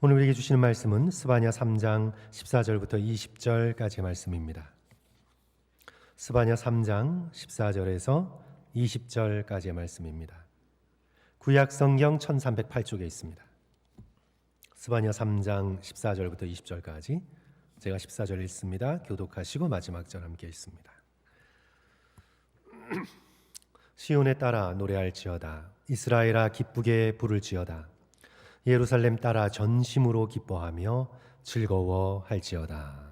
오늘 우리에게 주시는 말씀은 스바냐 3장 14절부터 20절까지의 말씀입니다. 스바냐 3장 14절에서 20절까지의 말씀입니다. 구약 성경 1308쪽에 있습니다. 스바냐 3장 14절부터 20절까지 제가 14절 읽습니다. 교독하시고 마지막 절 함께 읽습니다. 시온에 따라 노래할지어다. 이스라엘아 기쁘게 부를지어다. 예루살렘 따라 전심으로 기뻐하며 즐거워할지어다.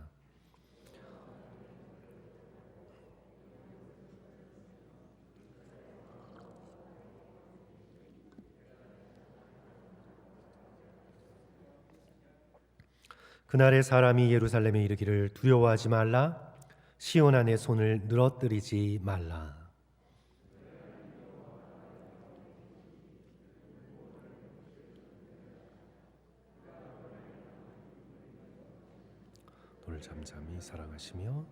그날에 사람이 예루살렘에 이르기를 두려워하지 말라. 시온 안에 손을 늘어뜨리지 말라. 너를 잠잠히 사랑하시며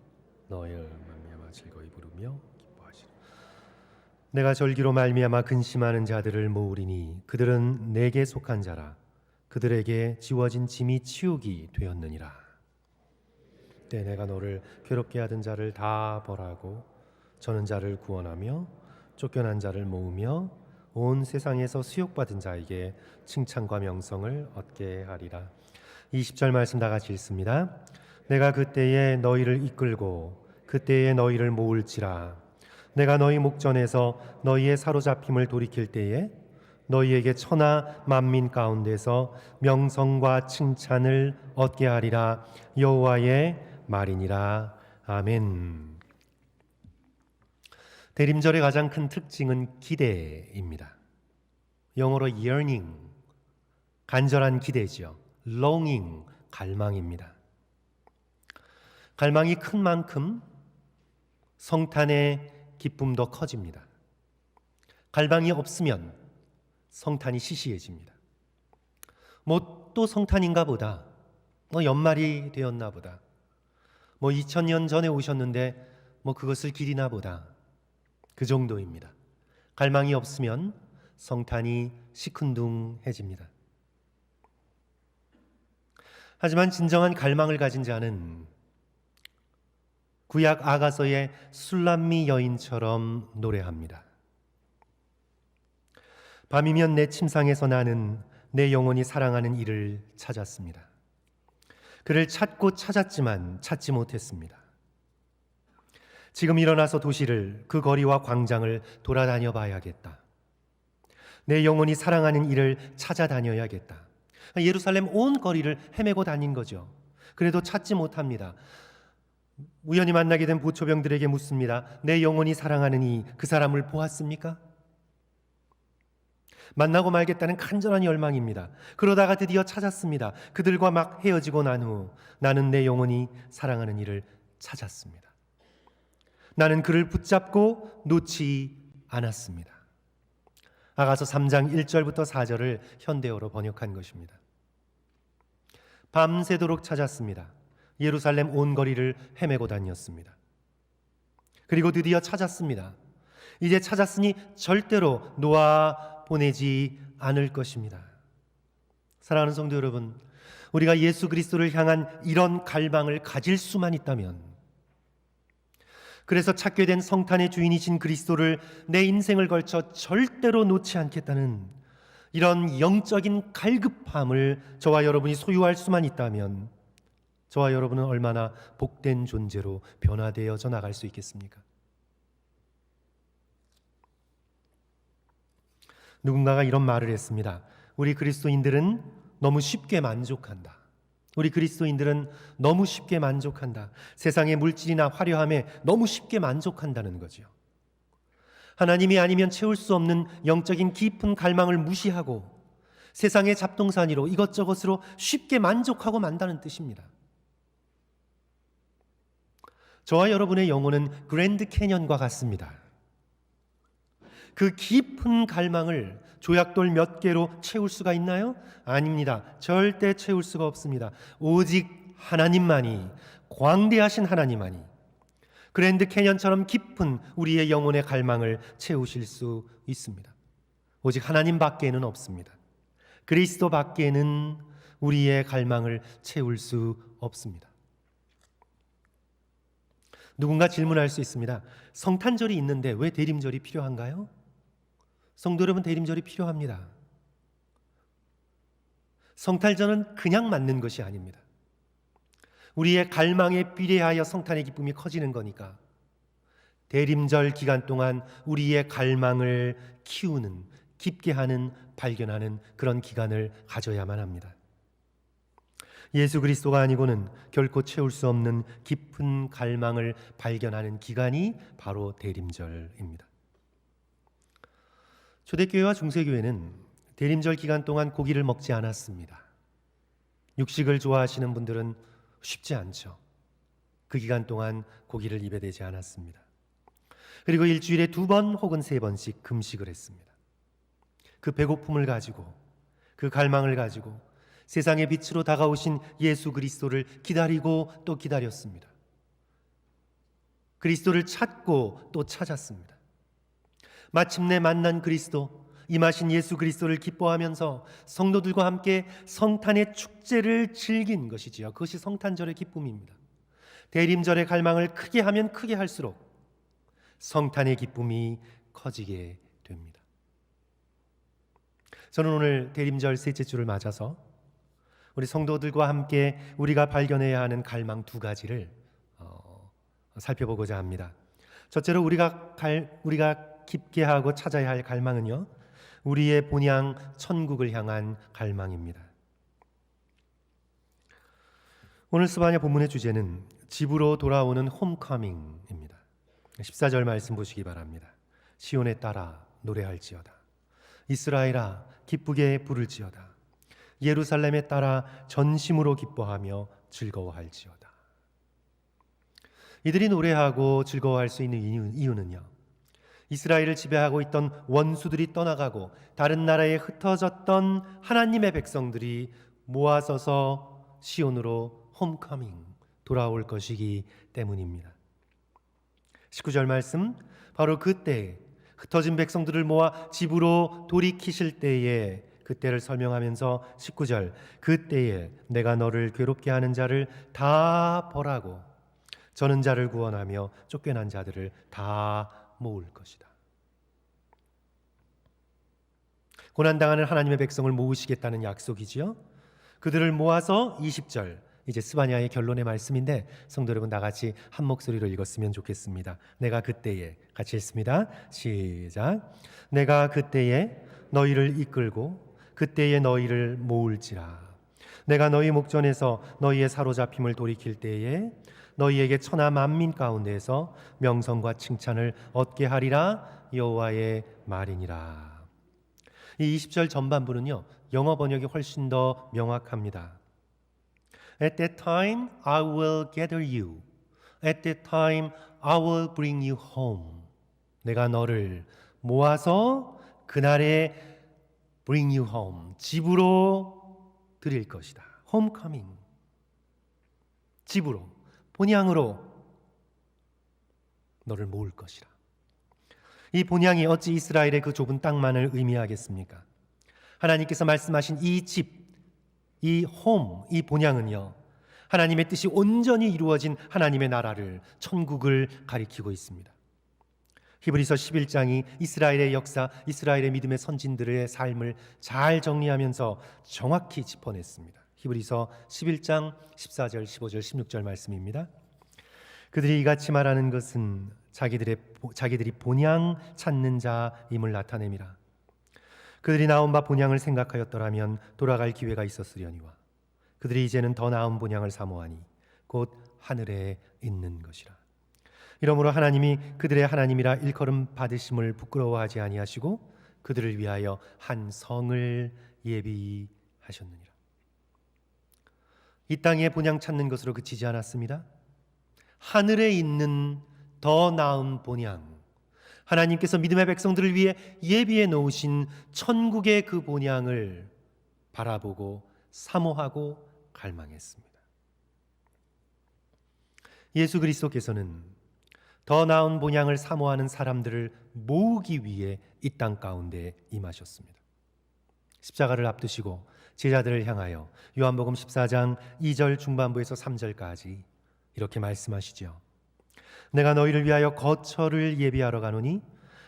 너의 말미암아 즐거이 부르며 기뻐하시라. 내가 절기로 말미암아 근심하는 자들을 모으리니 그들은 내게 속한 자라. 그들에게 지워진 짐이 치욕이 되었느니라. 그때 내가 너를 괴롭게 하던 자를 다 벌하고 저는 자를 구원하며 쫓겨난 자를 모으며 온 세상에서 수욕받은 자에게 칭찬과 명성을 얻게 하리라. 20절 말씀 다 같이 읽습니다. 내가 그때에 너희를 이끌고 그때에 너희를 모을지라. 내가 너희 목전에서 너희의 사로잡힘을 돌이킬 때에 너희에게 천하 만민 가운데서 명성과 칭찬을 얻게 하리라. 여호와의 말이니라. 아멘. 대림절의 가장 큰 특징은 기대입니다. 영어로 yearning, 간절한 기대죠. longing, 갈망입니다. 갈망이 큰 만큼 성탄의 기쁨도 커집니다. 갈망이 없으면 성탄이 시시해집니다. 또 성탄인가 보다. 연말이 되었나 보다. 2000년 전에 오셨는데 그것을 기리나 보다. 그 정도입니다. 갈망이 없으면 성탄이 시큰둥해집니다. 하지만 진정한 갈망을 가진 자는 구약 아가서의 술람미 여인처럼 노래합니다. 밤이면 내 침상에서 나는 내 영혼이 사랑하는 이를 찾았습니다. 그를 찾고 찾았지만 찾지 못했습니다. 지금 일어나서 도시를, 그 거리와 광장을 돌아다녀 봐야겠다. 내 영혼이 사랑하는 이를 찾아다녀야겠다. 예루살렘 온 거리를 헤매고 다닌 거죠. 그래도 찾지 못합니다. 우연히 만나게 된 보초병들에게 묻습니다. 내 영혼이 사랑하는 이, 그 사람을 보았습니까? 만나고 말겠다는 간절한 열망입니다. 그러다가 드디어 찾았습니다. 그들과 막 헤어지고 난 후 나는 내 영혼이 사랑하는 이를 찾았습니다. 나는 그를 붙잡고 놓지 않았습니다. 아가서 3장 1절부터 4절을 현대어로 번역한 것입니다. 밤새도록 찾았습니다. 예루살렘 온 거리를 헤매고 다녔습니다. 그리고 드디어 찾았습니다. 이제 찾았으니 절대로 놓아 보내지 않을 것입니다. 사랑하는 성도 여러분, 우리가 예수 그리스도를 향한 이런 갈망을 가질 수만 있다면, 그래서 찾게 된 성탄의 주인이신 그리스도를 내 인생을 걸쳐 절대로 놓지 않겠다는 이런 영적인 갈급함을 저와 여러분이 소유할 수만 있다면 저와 여러분은 얼마나 복된 존재로 변화되어져 나갈 수 있겠습니까? 누군가가 이런 말을 했습니다. 우리 그리스도인들은 너무 쉽게 만족한다. 우리 그리스도인들은 너무 쉽게 만족한다. 세상의 물질이나 화려함에 너무 쉽게 만족한다는 거죠. 하나님이 아니면 채울 수 없는 영적인 깊은 갈망을 무시하고 세상의 잡동사니로 이것저것으로 쉽게 만족하고 만다는 뜻입니다. 저와 여러분의 영혼은 그랜드 캐년과 같습니다. 그 깊은 갈망을 조약돌 몇 개로 채울 수가 있나요? 아닙니다. 절대 채울 수가 없습니다. 오직 하나님만이, 광대하신 하나님만이 그랜드 캐년처럼 깊은 우리의 영혼의 갈망을 채우실 수 있습니다. 오직 하나님 밖에는 없습니다. 그리스도 밖에는 우리의 갈망을 채울 수 없습니다. 누군가 질문할 수 있습니다. 성탄절이 있는데 왜 대림절이 필요한가요? 성도 여러분, 대림절이 필요합니다. 성탄절은 그냥 맞는 것이 아닙니다. 우리의 갈망에 비례하여 성탄의 기쁨이 커지는 거니까 대림절 기간 동안 우리의 갈망을 키우는, 깊게 하는, 발견하는 그런 기간을 가져야만 합니다. 예수 그리스도가 아니고는 결코 채울 수 없는 깊은 갈망을 발견하는 기간이 바로 대림절입니다. 초대교회와 중세교회는 대림절 기간 동안 고기를 먹지 않았습니다. 육식을 좋아하시는 분들은 쉽지 않죠. 그 기간 동안 고기를 입에 대지 않았습니다. 그리고 일주일에 2번 혹은 3번씩 금식을 했습니다. 그 배고픔을 가지고, 그 갈망을 가지고 세상의 빛으로 다가오신 예수 그리스도를 기다리고 또 기다렸습니다. 그리스도를 찾고 또 찾았습니다. 마침내 만난 그리스도, 임하신 예수 그리스도를 기뻐하면서 성도들과 함께 성탄의 축제를 즐긴 것이지요. 그것이 성탄절의 기쁨입니다. 대림절의 갈망을 크게 하면 크게 할수록 성탄의 기쁨이 커지게 됩니다. 저는 오늘 대림절 셋째 주를 맞아서 우리 성도들과 함께 우리가 발견해야 하는 갈망 2가지를 살펴보고자 합니다. 첫째로 우리가 깊게 하고 찾아야 할 갈망은요, 우리의 본향 천국을 향한 갈망입니다. 오늘 스바냐 본문의 주제는 집으로 돌아오는 홈커밍입니다. 14절 말씀 보시기 바랍니다. 시온에 따라 노래할지어다. 이스라엘아 기쁘게 부를지어다. 예루살렘에 따라 전심으로 기뻐하며 즐거워할지어다. 이들이 노래하고 즐거워할 수 있는 이유는요, 이스라엘을 지배하고 있던 원수들이 떠나가고 다른 나라에 흩어졌던 하나님의 백성들이 모아서서 시온으로 홈커밍 돌아올 것이기 때문입니다. 19절 말씀, 바로 그때 흩어진 백성들을 모아 집으로 돌이키실 때에, 그때를 설명하면서 19절, 그때에 내가 너를 괴롭게 하는 자를 다 벌하고 저는 자를 구원하며 쫓겨난 자들을 다 모을 것이다. 고난당하는 하나님의 백성을 모으시겠다는 약속이지요. 그들을 모아서 20절, 이제 스바냐의 결론의 말씀인데 성도 여러분 다 같이 한 목소리로 읽었으면 좋겠습니다. 내가 그때에, 같이 읽습니다. 시작. 내가 그때에 너희를 이끌고 그때에 너희를 모을지라. 내가 너희 목전에서 너희의 사로잡힘을 돌이킬 때에 너희에게 천하 만민 가운데에서 명성과 칭찬을 얻게 하리라. 여호와의 말이니라. 이 20절 전반부는요, 영어 번역이 훨씬 더 명확합니다. At that time I will gather you. At that time I will bring you home. 내가 너를 모아서 그날에 bring you home. 집으로 드릴 것이다. homecoming. 집으로, 본향으로 너를 모을 것이라. 이 본향이 어찌 이스라엘의 그 좁은 땅만을 의미하겠습니까? 하나님께서 말씀하신 이 집, 이 홈, 이 본향은요, 하나님의 뜻이 온전히 이루어진 하나님의 나라를, 천국을 가리키고 있습니다. 히브리서 11장이 이스라엘의 역사, 이스라엘의 믿음의 선진들의 삶을 잘 정리하면서 정확히 짚어냈습니다. 히브리서 11장 14절, 15절, 16절 말씀입니다. 그들이 이같이 말하는 것은 자기들이 본향 찾는 자임을 나타냄이라. 그들이 나온 바 본향을 생각하였더라면 돌아갈 기회가 있었으려니와 그들이 이제는 더 나은 본향을 사모하니 곧 하늘에 있는 것이라. 이러므로 하나님이 그들의 하나님이라 일컬음 받으심을 부끄러워하지 아니하시고 그들을 위하여 한 성을 예비하셨느니라. 이 땅에 본향 찾는 것으로 그치지 않았습니다. 하늘에 있는 더 나은 본향, 하나님께서 믿음의 백성들을 위해 예비해 놓으신 천국의 그 본향을 바라보고 사모하고 갈망했습니다. 예수 그리스도께서는 더 나은 본향을 사모하는 사람들을 모으기 위해 이 땅 가운데 임하셨습니다. 십자가를 앞두시고 제자들을 향하여 요한복음 14장 2절 중반부에서 3절까지 이렇게 말씀하시죠. 내가 너희를 위하여 거처를 예비하러 가노니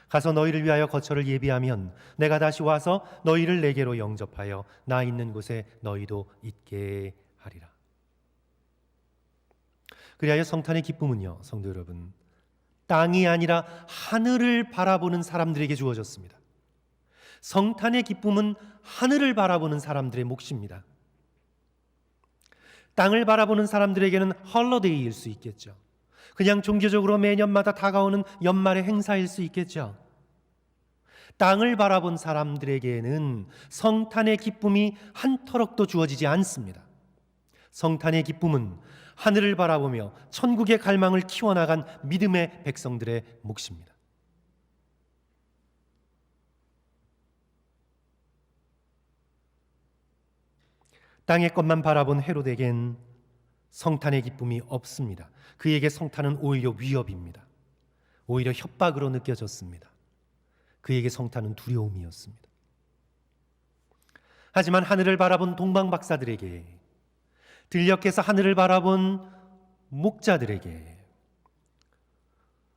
가서 너희를 위하여 거처를 예비하면 내가 다시 와서 너희를 내게로 영접하여 나 있는 곳에 너희도 있게 하리라. 그리하여 성탄의 기쁨은요, 성도 여러분, 땅이 아니라 하늘을 바라보는 사람들에게 주어졌습니다. 성탄의 기쁨은 하늘을 바라보는 사람들의 몫입니다. 땅을 바라보는 사람들에게는 헐러데이일 수 있겠죠. 그냥 종교적으로 매년마다 다가오는 연말의 행사일 수 있겠죠. 땅을 바라본 사람들에게는 성탄의 기쁨이 한 터럭도 주어지지 않습니다. 성탄의 기쁨은 하늘을 바라보며 천국의 갈망을 키워나간 믿음의 백성들의 몫입니다. 땅의 것만 바라본 헤롯에겐 성탄의 기쁨이 없습니다. 그에게 성탄은 오히려 위협입니다. 오히려 협박으로 느껴졌습니다. 그에게 성탄은 두려움이었습니다. 하지만 하늘을 바라본 동방 박사들에게, 들녘에서 하늘을 바라본 목자들에게,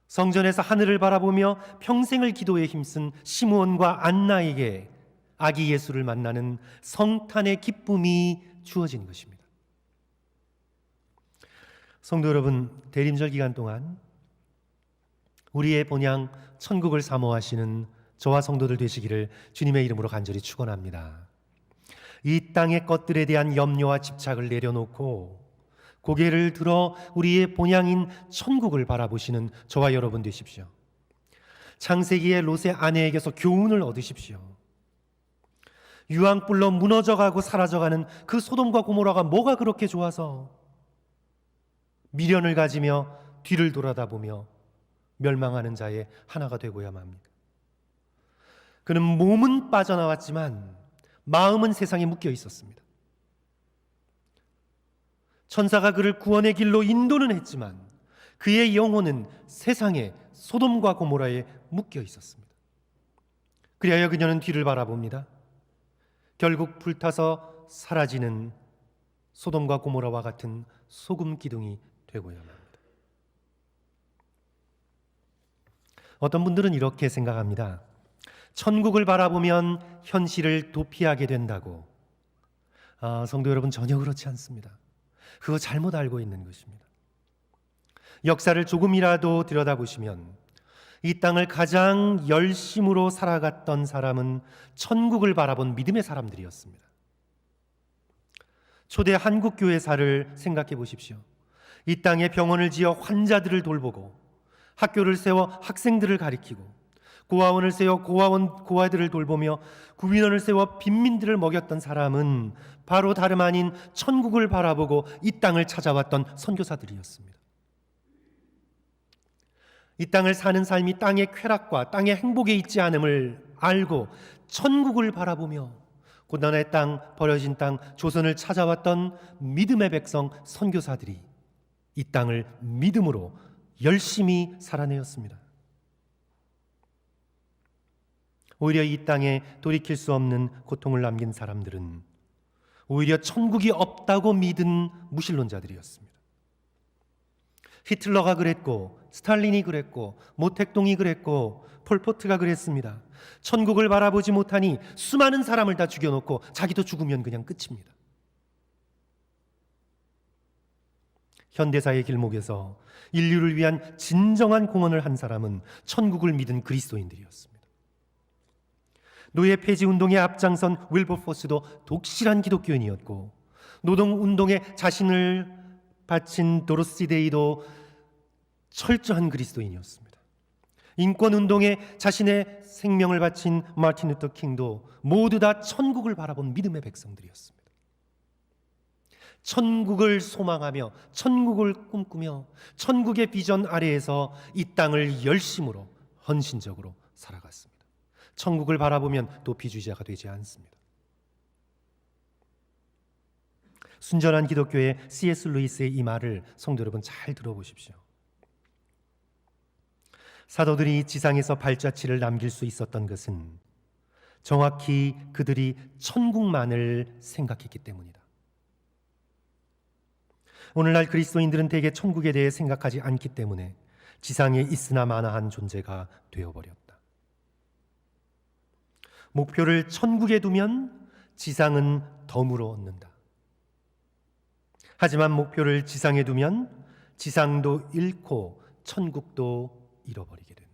성전에서 하늘을 바라보며 평생을 기도에 힘쓴 시므온과 안나에게 아기 예수를 만나는 성탄의 기쁨이 주어진 것입니다. 성도 여러분, 대림절 기간 동안 우리의 본향 천국을 사모하시는 저와 성도들 되시기를 주님의 이름으로 간절히 축원합니다. 이 땅의 것들에 대한 염려와 집착을 내려놓고 고개를 들어 우리의 본향인 천국을 바라보시는 저와 여러분 되십시오. 창세기의 롯의 아내에게서 교훈을 얻으십시오. 유황불로 무너져가고 사라져가는 그 소돔과 고모라가 뭐가 그렇게 좋아서 미련을 가지며 뒤를 돌아다보며 멸망하는 자의 하나가 되고야만 합니까? 그는 몸은 빠져나왔지만 마음은 세상에 묶여 있었습니다. 천사가 그를 구원의 길로 인도는 했지만 그의 영혼은 세상의 소돔과 고모라에 묶여 있었습니다. 그리하여 그녀는 뒤를 바라봅니다. 결국 불타서 사라지는 소돔과 고모라와 같은 소금 기둥이 되고야만 합니다. 어떤 분들은 이렇게 생각합니다. 천국을 바라보면 현실을 도피하게 된다고. 성도 여러분, 전혀 그렇지 않습니다. 그거 잘못 알고 있는 것입니다. 역사를 조금이라도 들여다보시면 이 땅을 가장 열심으로 살아갔던 사람은 천국을 바라본 믿음의 사람들이었습니다. 초대 한국교회사를 생각해 보십시오. 이 땅에 병원을 지어 환자들을 돌보고 학교를 세워 학생들을 가리키고 고아원을 세워 고아들을 돌보며 구민원을 세워 빈민들을 먹였던 사람은 바로 다름 아닌 천국을 바라보고 이 땅을 찾아왔던 선교사들이었습니다. 이 땅을 사는 삶이 땅의 쾌락과 땅의 행복에 있지 않음을 알고 천국을 바라보며 고난의 땅, 버려진 땅, 조선을 찾아왔던 믿음의 백성 선교사들이 이 땅을 믿음으로 열심히 살아내었습니다. 오히려 이 땅에 돌이킬 수 없는 고통을 남긴 사람들은 오히려 천국이 없다고 믿은 무신론자들이었습니다. 히틀러가 그랬고, 스탈린이 그랬고, 모택동이 그랬고, 폴포트가 그랬습니다. 천국을 바라보지 못하니 수많은 사람을 다 죽여놓고 자기도 죽으면 그냥 끝입니다. 현대사의 길목에서 인류를 위한 진정한 공헌을 한 사람은 천국을 믿은 그리스도인들이었습니다. 노예 폐지 운동에 앞장선 윌버포스도 독실한 기독교인이었고, 노동운동에 자신을 바친 도로시 데이도 철저한 그리스도인이었습니다. 인권운동에 자신의 생명을 바친 마틴 루터 킹도 모두 다 천국을 바라본 믿음의 백성들이었습니다. 천국을 소망하며 천국을 꿈꾸며 천국의 비전 아래에서 이 땅을 열심으로 헌신적으로 살아갔습니다. 천국을 바라보면 도피주의자가 되지 않습니다. 순전한 기독교의 C.S. 루이스의 이 말을 성도 여러분 잘 들어보십시오. 사도들이 지상에서 발자취를 남길 수 있었던 것은 정확히 그들이 천국만을 생각했기 때문이다. 오늘날 그리스도인들은 대개 천국에 대해 생각하지 않기 때문에 지상에 있으나 마나한 존재가 되어버렸다. 목표를 천국에 두면 지상은 덤으로 얻는다. 하지만 목표를 지상에 두면 지상도 잃고 천국도 잃어버리게 된다.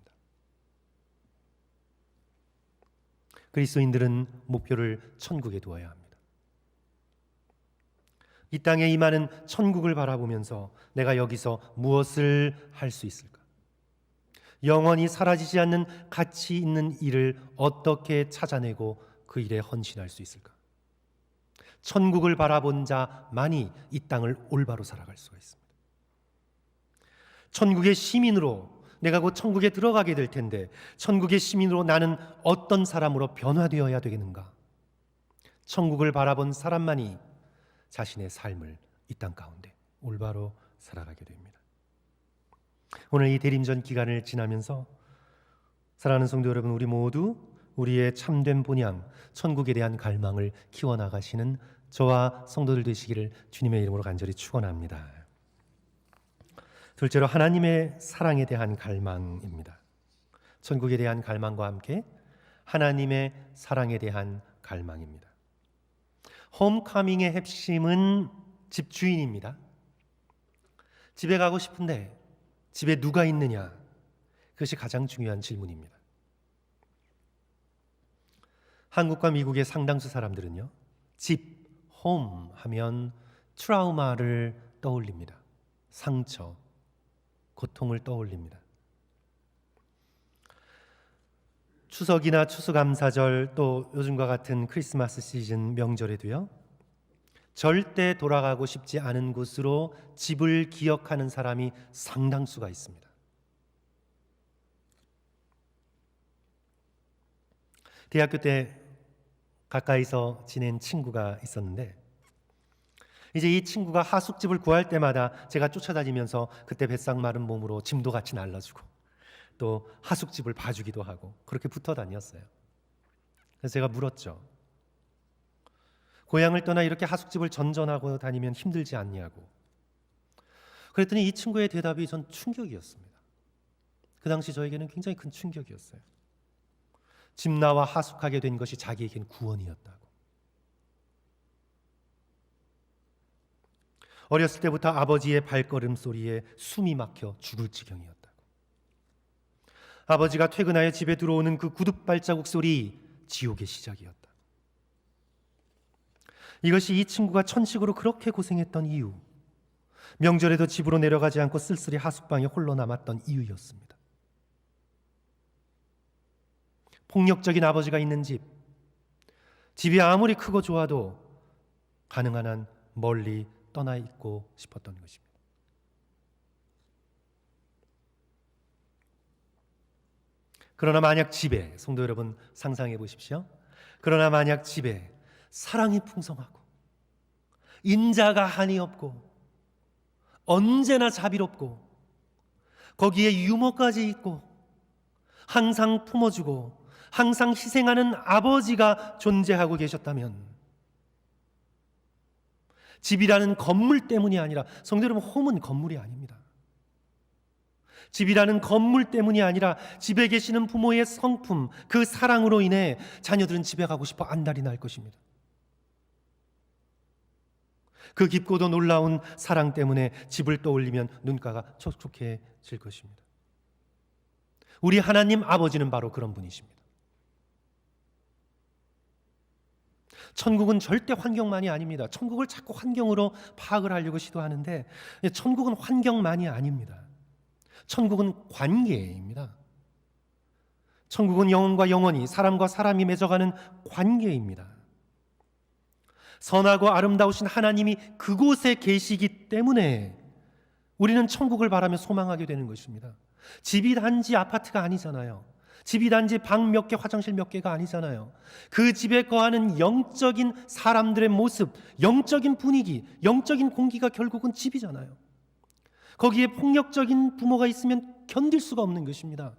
그리스도인들은 목표를 천국에 두어야 합니다. 이 땅에 임하는 천국을 바라보면서 내가 여기서 무엇을 할 수 있을까? 영원히 사라지지 않는 가치 있는 일을 어떻게 찾아내고 그 일에 헌신할 수 있을까? 천국을 바라본 자만이 이 땅을 올바로 살아갈 수가 있습니다. 천국의 시민으로 내가 곧 천국에 들어가게 될 텐데 천국의 시민으로 나는 어떤 사람으로 변화되어야 되겠는가? 천국을 바라본 사람만이 자신의 삶을 이 땅 가운데 올바로 살아가게 됩니다. 오늘 이 대림전 기간을 지나면서 사랑하는 성도 여러분, 우리 모두 우리의 참된 본향, 천국에 대한 갈망을 키워나가시는 저와 성도들 되시기를 주님의 이름으로 간절히 축원합니다. 둘째로 하나님의 사랑에 대한 갈망입니다. 천국에 대한 갈망과 함께 하나님의 사랑에 대한 갈망입니다. 홈커밍의 핵심은 집주인입니다. 집에 가고 싶은데 집에 누가 있느냐? 그것이 가장 중요한 질문입니다. 한국과 미국의 상당수 사람들은요, 집, 홈 하면 트라우마를 떠올립니다. 상처, 고통을 떠올립니다. 추석이나 추수감사절 또 요즘과 같은 크리스마스 시즌 명절에도요, 절대 돌아가고 싶지 않은 곳으로 집을 기억하는 사람이 상당수가 있습니다. 대학교 때 가까이서 지낸 친구가 있었는데 이제 이 친구가 하숙집을 구할 때마다 제가 쫓아다니면서 그때 뱃삭 마른 몸으로 짐도 같이 날라주고 또 하숙집을 봐주기도 하고 그렇게 붙어 다녔어요. 그래서 제가 물었죠. 고향을 떠나 이렇게 하숙집을 전전하고 다니면 힘들지 않냐고. 그랬더니 이 친구의 대답이 전 충격이었습니다. 그 당시 저에게는 굉장히 큰 충격이었어요. 집 나와 하숙하게 된 것이 자기에겐 구원이었다고. 어렸을 때부터 아버지의 발걸음 소리에 숨이 막혀 죽을 지경이었다고. 아버지가 퇴근하여 집에 들어오는 그 구둣 발자국 소리, 지옥의 시작이었다. 이것이 이 친구가 천식으로 그렇게 고생했던 이유, 명절에도 집으로 내려가지 않고 쓸쓸히 하숙방에 홀로 남았던 이유였습니다. 폭력적인 아버지가 있는 집, 집이 아무리 크고 좋아도 가능한 한 멀리 떠나 있고 싶었던 것입니다. 그러나 만약 집에, 성도 여러분 상상해 보십시오. 그러나 만약 집에 사랑이 풍성하고 인자가 한이 없고 언제나 자비롭고 거기에 유머까지 있고 항상 품어주고 항상 희생하는 아버지가 존재하고 계셨다면, 집이라는 건물 때문이 아니라, 성도 여러분, 홈은 건물이 아닙니다. 집이라는 건물 때문이 아니라 집에 계시는 부모의 성품, 그 사랑으로 인해 자녀들은 집에 가고 싶어 안달이 날 것입니다. 그 깊고도 놀라운 사랑 때문에 집을 떠올리면 눈가가 촉촉해질 것입니다. 우리 하나님 아버지는 바로 그런 분이십니다. 천국은 절대 환경만이 아닙니다. 천국을 자꾸 환경으로 파악을 하려고 시도하는데 천국은 환경만이 아닙니다. 천국은 관계입니다. 천국은 영혼과 영혼이, 사람과 사람이 맺어가는 관계입니다. 선하고 아름다우신 하나님이 그곳에 계시기 때문에 우리는 천국을 바라며 소망하게 되는 것입니다. 집이 단지 아파트가 아니잖아요. 집이 단지 방 몇 개, 화장실 몇 개가 아니잖아요. 그 집에 거하는 영적인 사람들의 모습, 영적인 분위기, 영적인 공기가 결국은 집이잖아요. 거기에 폭력적인 부모가 있으면 견딜 수가 없는 것입니다.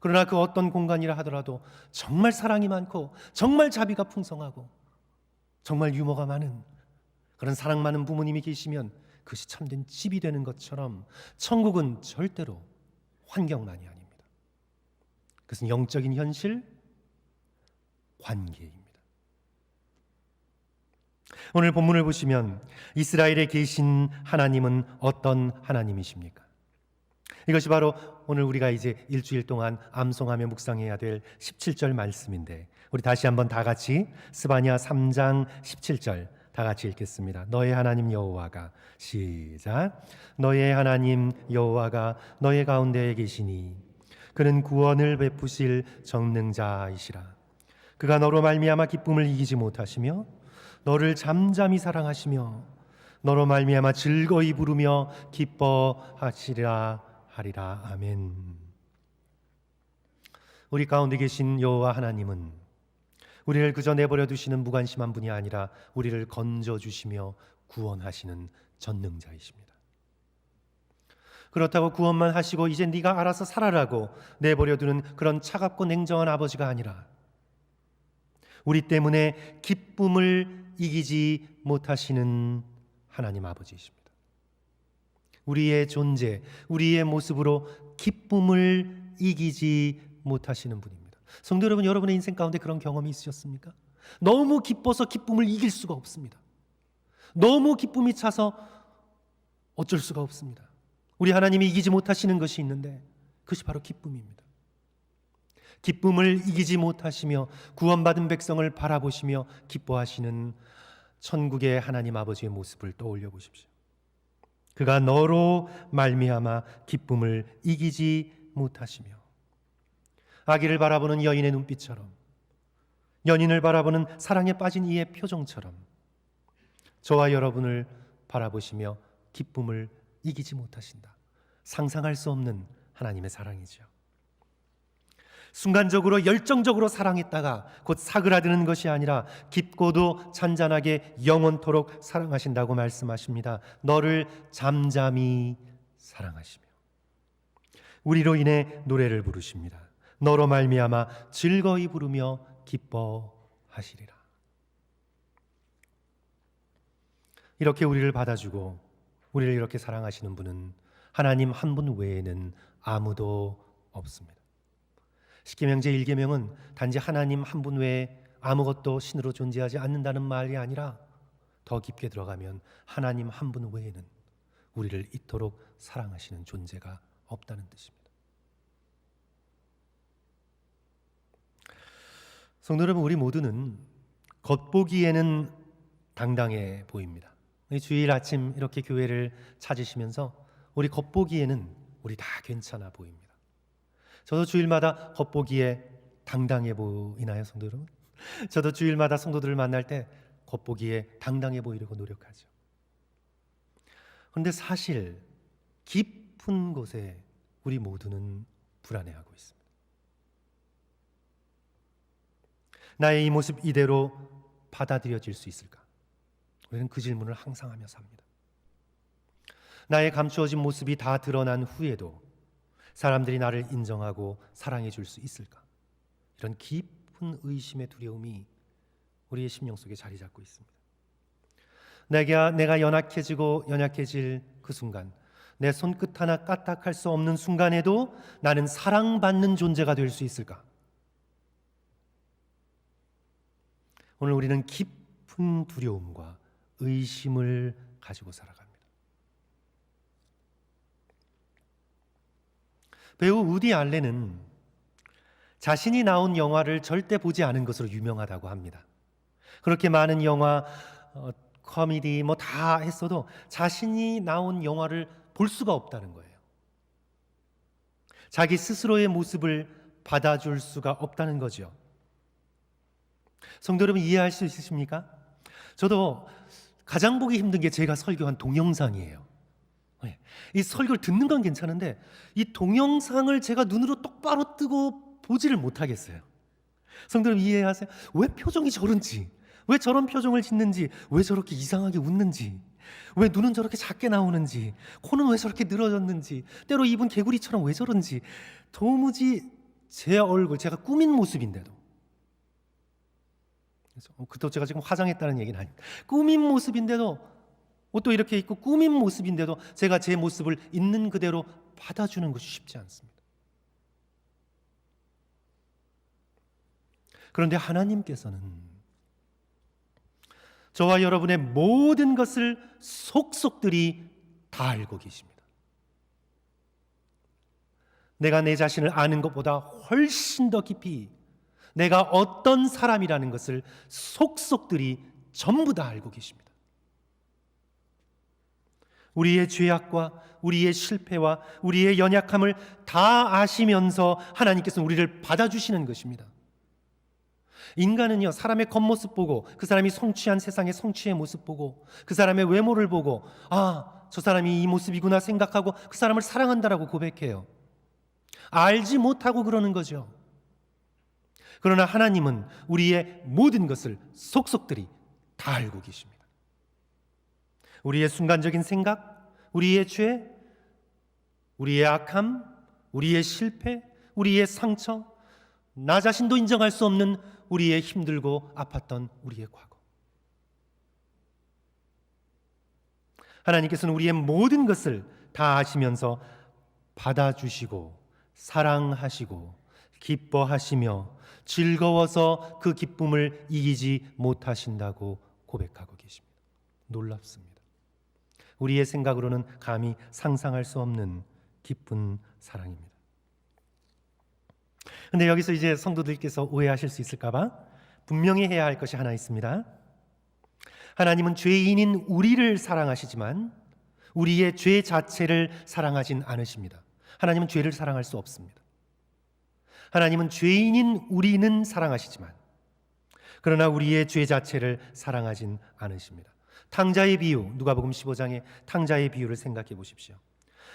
그러나 그 어떤 공간이라 하더라도 정말 사랑이 많고 정말 자비가 풍성하고 정말 유머가 많은 그런 사랑 많은 부모님이 계시면 그것이 참된 집이 되는 것처럼 천국은 절대로 환경만이 아닙니다. 그것은 영적인 현실, 관계입니다. 오늘 본문을 보시면 이스라엘에 계신 하나님은 어떤 하나님이십니까? 이것이 바로 오늘 우리가 이제 일주일 동안 암송하며 묵상해야 될 17절 말씀인데, 우리 다시 한번 다 같이 스바냐 3장 17절 다 같이 읽겠습니다. 너의 하나님 여호와가, 시작. 너의 하나님 여호와가 너의 가운데에 계시니 그는 구원을 베푸실 전능자이시라. 그가 너로 말미암아 기쁨을 이기지 못하시며 너를 잠잠히 사랑하시며 너로 말미암아 즐거이 부르며 기뻐하시리라 하리라. 아멘. 우리 가운데 계신 여호와 하나님은 우리를 그저 내버려 두시는 무관심한 분이 아니라 우리를 건져주시며 구원하시는 전능자이십니다. 그렇다고 구원만 하시고 이제 네가 알아서 살아라고 내버려 두는 그런 차갑고 냉정한 아버지가 아니라 우리 때문에 기쁨을 이기지 못하시는 하나님 아버지이십니다. 우리의 존재, 우리의 모습으로 기쁨을 이기지 못하시는 분입니다. 성도 여러분, 여러분의 인생 가운데 그런 경험이 있으셨습니까? 너무 기뻐서 기쁨을 이길 수가 없습니다. 너무 기쁨이 차서 어쩔 수가 없습니다. 우리 하나님이 이기지 못하시는 것이 있는데 그것이 바로 기쁨입니다. 기쁨을 이기지 못하시며 구원받은 백성을 바라보시며 기뻐하시는 천국의 하나님 아버지의 모습을 떠올려 보십시오. 그가 너로 말미암아 기쁨을 이기지 못하시며, 아기를 바라보는 여인의 눈빛처럼, 연인을 바라보는 사랑에 빠진 이의 표정처럼 저와 여러분을 바라보시며 기쁨을 이기지 못하신다. 상상할 수 없는 하나님의 사랑이죠. 순간적으로 열정적으로 사랑했다가 곧 사그라드는 것이 아니라 깊고도 잔잔하게 영원토록 사랑하신다고 말씀하십니다. 너를 잠잠히 사랑하시며 우리로 인해 노래를 부르십니다. 너로 말미암아 즐거이 부르며 기뻐하시리라. 이렇게 우리를 받아주고 우리를 이렇게 사랑하시는 분은 하나님 한 분 외에는 아무도 없습니다. 십계명 제1계명은 단지 하나님 한 분 외에 아무것도 신으로 존재하지 않는다는 말이 아니라 더 깊게 들어가면 하나님 한 분 외에는 우리를 이토록 사랑하시는 존재가 없다는 뜻입니다. 성도 여러분, 우리 모두는 겉보기에는 당당해 보입니다. 주일 아침 이렇게 교회를 찾으시면서 우리 겉보기에는 우리 다 괜찮아 보입니다. 저도 주일마다 겉보기에 당당해 보이나요, 성도 여러분? 저도 주일마다 성도들을 만날 때 겉보기에 당당해 보이려고 노력하죠. 그런데 사실 깊은 곳에 우리 모두는 불안해하고 있습니다. 나의 이 모습 이대로 받아들여질 수 있을까? 우리는 그 질문을 항상 하며 삽니다. 나의 감추어진 모습이 다 드러난 후에도 사람들이 나를 인정하고 사랑해 줄 수 있을까? 이런 깊은 의심의 두려움이 우리의 심령 속에 자리 잡고 있습니다. 내가 연약해지고 연약해질 그 순간, 내 손끝 하나 까딱할 수 없는 순간에도 나는 사랑받는 존재가 될 수 있을까? 오늘 우리는 깊은 두려움과 의심을 가지고 살아갑니다. 배우 우디 알렌은 자신이 나온 영화를 절대 보지 않은 것으로 유명하다고 합니다. 그렇게 많은 영화, 코미디 뭐 다 했어도 자신이 나온 영화를 볼 수가 없다는 거예요. 자기 스스로의 모습을 받아줄 수가 없다는 거죠. 성도 여러분, 이해할 수 있으십니까? 저도 가장 보기 힘든 게 제가 설교한 동영상이에요. 이 설교를 듣는 건 괜찮은데 이 동영상을 제가 눈으로 똑바로 뜨고 보지를 못하겠어요. 성도 여러분, 이해하세요? 왜 표정이 저런지, 왜 저런 표정을 짓는지, 왜 저렇게 이상하게 웃는지, 왜 눈은 저렇게 작게 나오는지, 코는 왜 저렇게 늘어졌는지, 때로 입은 개구리처럼 왜 저런지 도무지 제 얼굴, 제가 꾸민 모습인데도, 그것도 제가 지금 화장했다는 얘기는 아닙니다. 꾸민 모습인데도, 옷도 이렇게 입고 꾸민 모습인데도 제가 제 모습을 있는 그대로 받아주는 것이 쉽지 않습니다. 그런데 하나님께서는 저와 여러분의 모든 것을 속속들이 다 알고 계십니다. 내가 내 자신을 아는 것보다 훨씬 더 깊이 내가 어떤 사람이라는 것을 속속들이 전부 다 알고 계십니다. 우리의 죄악과 우리의 실패와 우리의 연약함을 다 아시면서 하나님께서는 우리를 받아주시는 것입니다. 인간은요, 사람의 겉모습 보고, 그 사람이 성취한 세상의 성취의 모습 보고, 그 사람의 외모를 보고, 아, 저 사람이 이 모습이구나 생각하고 그 사람을 사랑한다라고 고백해요. 알지 못하고 그러는 거죠. 그러나 하나님은 우리의 모든 것을 속속들이 다 알고 계십니다. 우리의 순간적인 생각, 우리의 죄, 우리의 악함, 우리의 실패, 우리의 상처, 나 자신도 인정할 수 없는 우리의 힘들고 아팠던 우리의 과거. 하나님께서는 우리의 모든 것을 다 아시면서 받아주시고 사랑하시고 기뻐하시며 즐거워서 그 기쁨을 이기지 못하신다고 고백하고 계십니다. 놀랍습니다. 우리의 생각으로는 감히 상상할 수 없는 기쁜 사랑입니다. 그런데 여기서 이제 성도들께서 오해하실 수 있을까봐 분명히 해야 할 것이 하나 있습니다. 하나님은 죄인인 우리를 사랑하시지만 우리의 죄 자체를 사랑하진 않으십니다. 하나님은 죄를 사랑할 수 없습니다. 하나님은 죄인인 우리는 사랑하시지만 그러나 우리의 죄 자체를 사랑하진 않으십니다. 탕자의 비유, 누가복음 15장의 탕자의 비유를 생각해 보십시오.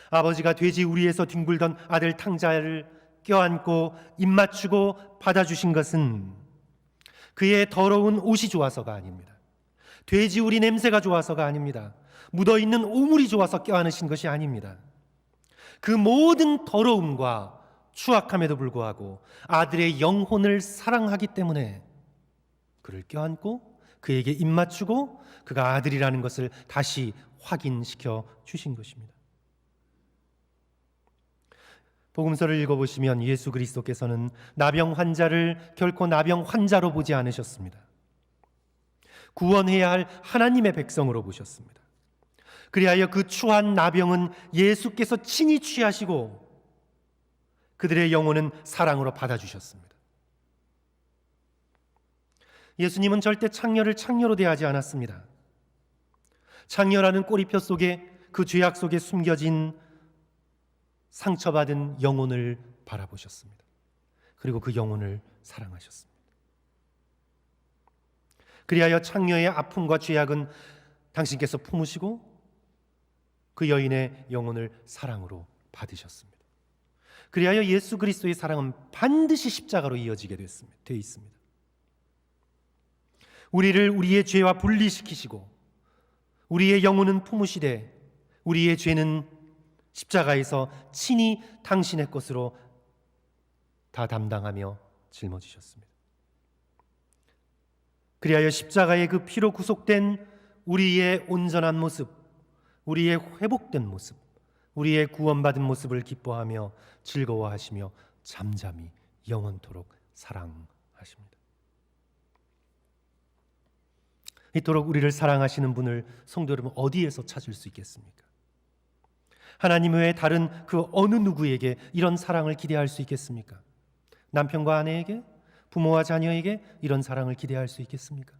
아버지가 돼지 우리에서 뒹굴던 아들 탕자를 껴안고 입맞추고 받아주신 것은 그의 더러운 옷이 좋아서가 아닙니다. 돼지 우리 냄새가 좋아서가 아닙니다. 묻어있는 오물이 좋아서 껴안으신 것이 아닙니다. 그 모든 더러움과 추악함에도 불구하고 아들의 영혼을 사랑하기 때문에 그를 껴안고 그에게 입맞추고 그가 아들이라는 것을 다시 확인시켜 주신 것입니다. 복음서를 읽어보시면 예수 그리스도께서는 나병 환자를 결코 나병 환자로 보지 않으셨습니다. 구원해야 할 하나님의 백성으로 보셨습니다. 그리하여 그 추한 나병은 예수께서 친히 취하시고 그들의 영혼은 사랑으로 받아주셨습니다. 예수님은 절대 창녀를 창녀로 대하지 않았습니다. 창녀라는 꼬리표 속에 그 죄악 속에 숨겨진 상처받은 영혼을 바라보셨습니다. 그리고 그 영혼을 사랑하셨습니다. 그리하여 창녀의 아픔과 죄악은 당신께서 품으시고 그 여인의 영혼을 사랑으로 받으셨습니다. 그리하여 예수 그리스도의 사랑은 반드시 십자가로 이어지게 되어 있습니다. 우리를 우리의 죄와 분리시키시고 우리의 영혼은 품으시되 우리의 죄는 십자가에서 친히 당신의 것으로 다 담당하며 짊어지셨습니다. 그리하여 십자가의 그 피로 구속된 우리의 온전한 모습, 우리의 회복된 모습, 우리의 구원받은 모습을 기뻐하며 즐거워하시며 잠잠히 영원토록 사랑하십니다. 이토록 우리를 사랑하시는 분을 성도 여러분 어디에서 찾을 수 있겠습니까? 하나님 외에 다른 그 어느 누구에게 이런 사랑을 기대할 수 있겠습니까? 남편과 아내에게, 부모와 자녀에게 이런 사랑을 기대할 수 있겠습니까?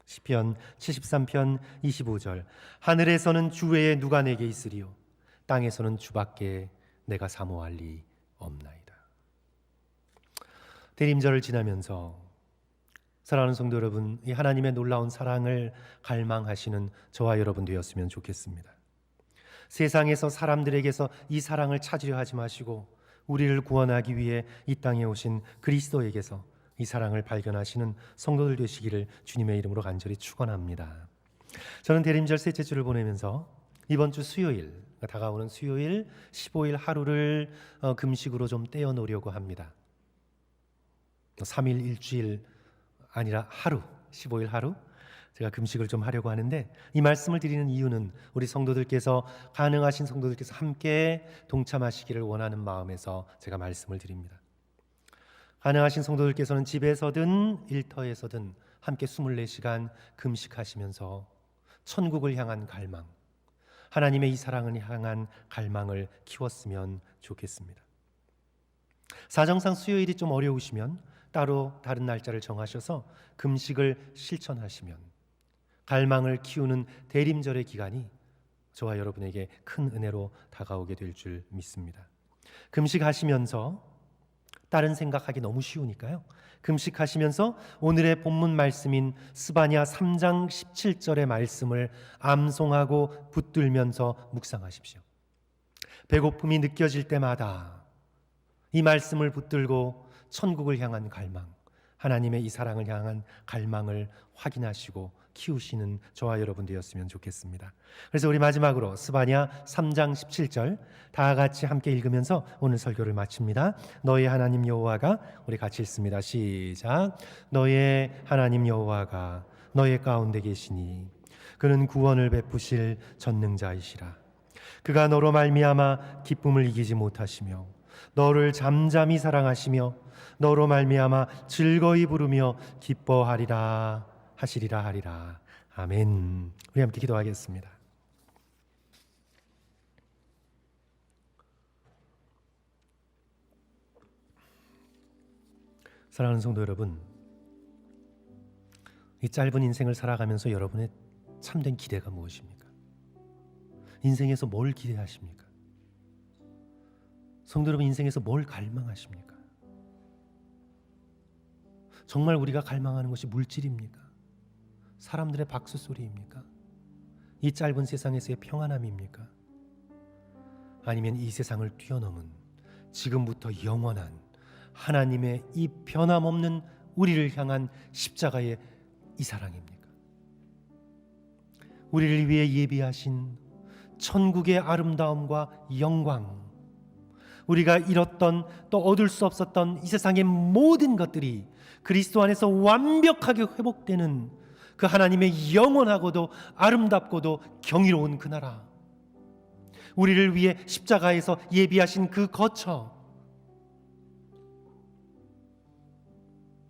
시편 73편 25절 하늘에서는 주 외에 누가 내게 있으리요 땅에서는 주밖에 내가 사모할 리 없나이다. 대림절을 지나면서 사랑하는 성도 여러분, 이 하나님의 놀라운 사랑을 갈망하시는 저와 여러분 되었으면 좋겠습니다. 세상에서 사람들에게서 이 사랑을 찾으려 하지 마시고 우리를 구원하기 위해 이 땅에 오신 그리스도에게서 이 사랑을 발견하시는 성도들 되시기를 주님의 이름으로 간절히 축원합니다. 저는 대림절 셋째 주를 보내면서 이번 주 수요일 다가오는 수요일 15일 하루를 금식으로 좀 떼어 놓으려고 합니다. 3일 일주일 아니라 하루, 15일 하루 제가 금식을 좀 하려고 하는데, 이 말씀을 드리는 이유는 우리 성도들께서, 가능하신 성도들께서 함께 동참하시기를 원하는 마음에서 제가 말씀을 드립니다. 가능하신 성도들께서는 집에서든 일터에서든 함께 24시간 금식하시면서 천국을 향한 갈망, 하나님의 이 사랑을 향한 갈망을 키웠으면 좋겠습니다. 사정상 수요일이 좀 어려우시면 따로 다른 날짜를 정하셔서 금식을 실천하시면 갈망을 키우는 대림절의 기간이 저와 여러분에게 큰 은혜로 다가오게 될 줄 믿습니다. 금식하시면서 다른 생각하기 너무 쉬우니까요, 금식하시면서 오늘의 본문 말씀인 스바냐 3장 17절의 말씀을 암송하고 붙들면서 묵상하십시오. 배고픔이 느껴질 때마다 이 말씀을 붙들고 천국을 향한 갈망, 하나님의 이 사랑을 향한 갈망을 확인하시고 키우시는 저와 여러분 되었으면 좋겠습니다. 그래서 우리 마지막으로 스바냐 3장 17절 다 같이 함께 읽으면서 오늘 설교를 마칩니다. 너의 하나님 여호와가, 우리 같이 읽습니다. 시작. 너의 하나님 여호와가 너의 가운데 계시니 그는 구원을 베푸실 전능자이시라. 그가 너로 말미암아 기쁨을 이기지 못하시며 너를 잠잠히 사랑하시며 너로 말미암아 즐거이 부르며 기뻐하리라 하시리라 하리라. 아멘. 우리 함께 기도하겠습니다. 사랑하는 성도 여러분, 이 짧은 인생을 살아가면서 여러분의 참된 기대가 무엇입니까? 인생에서 뭘 기대하십니까? 성도 여러분, 인생에서 뭘 갈망하십니까? 정말 우리가 갈망하는 것이 물질입니까? 사람들의 박수 소리입니까? 이 짧은 세상에서의 평안함입니까? 아니면 이 세상을 뛰어넘은 지금부터 영원한 하나님의 이 변함없는 우리를 향한 십자가의 이 사랑입니까? 우리를 위해 예비하신 천국의 아름다움과 영광, 우리가 잃었던 또 얻을 수 없었던 이 세상의 모든 것들이 그리스도 안에서 완벽하게 회복되는 그 하나님의 영원하고도 아름답고도 경이로운 그 나라, 우리를 위해 십자가에서 예비하신 그 거처,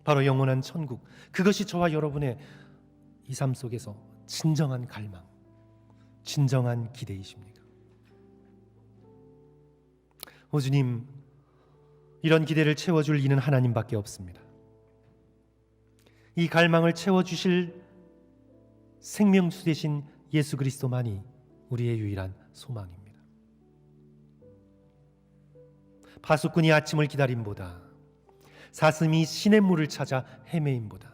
바로 영원한 천국, 그것이 저와 여러분의 이 삶 속에서 진정한 갈망, 진정한 기대이십니까? 오 주님, 이런 기대를 채워줄 이는 하나님밖에 없습니다. 이 갈망을 채워주실 생명수 되신 예수 그리스도만이 우리의 유일한 소망입니다. 파수꾼이 아침을 기다림보다, 사슴이 시냇물을 찾아 헤매임보다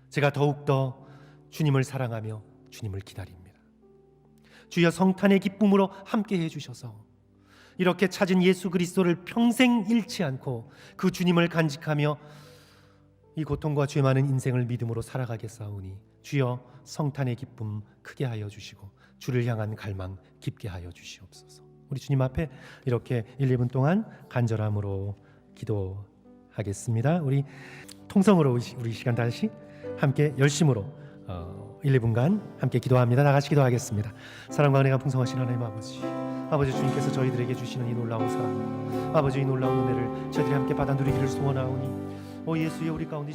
제가 더욱더 주님을 사랑하며 주님을 기다립니다. 주여, 성탄의 기쁨으로 함께 해주셔서 이렇게 찾은 예수 그리스도를 평생 잃지 않고 그 주님을 간직하며 이 고통과 죄 많은 인생을 믿음으로 살아가겠사오니 주여, 성탄의 기쁨 크게 하여 주시고 주를 향한 갈망 깊게 하여 주시옵소서. 우리 주님 앞에 이렇게 1, 2분 동안 간절함으로 기도하겠습니다. 우리 통성으로 우리 시간 다시 함께 열심으로 1, 2분간 함께 기도합니다. 다 같이 기도하겠습니다. 사랑과 은혜가 풍성하신 하나님 아버지 주님께서 저희들에게 주시는 이 놀라운 사랑, 아버지 이 놀라운 은혜를 저희들이 함께 받아 누리기를 소원하오니 오 예수여, 우리 가운데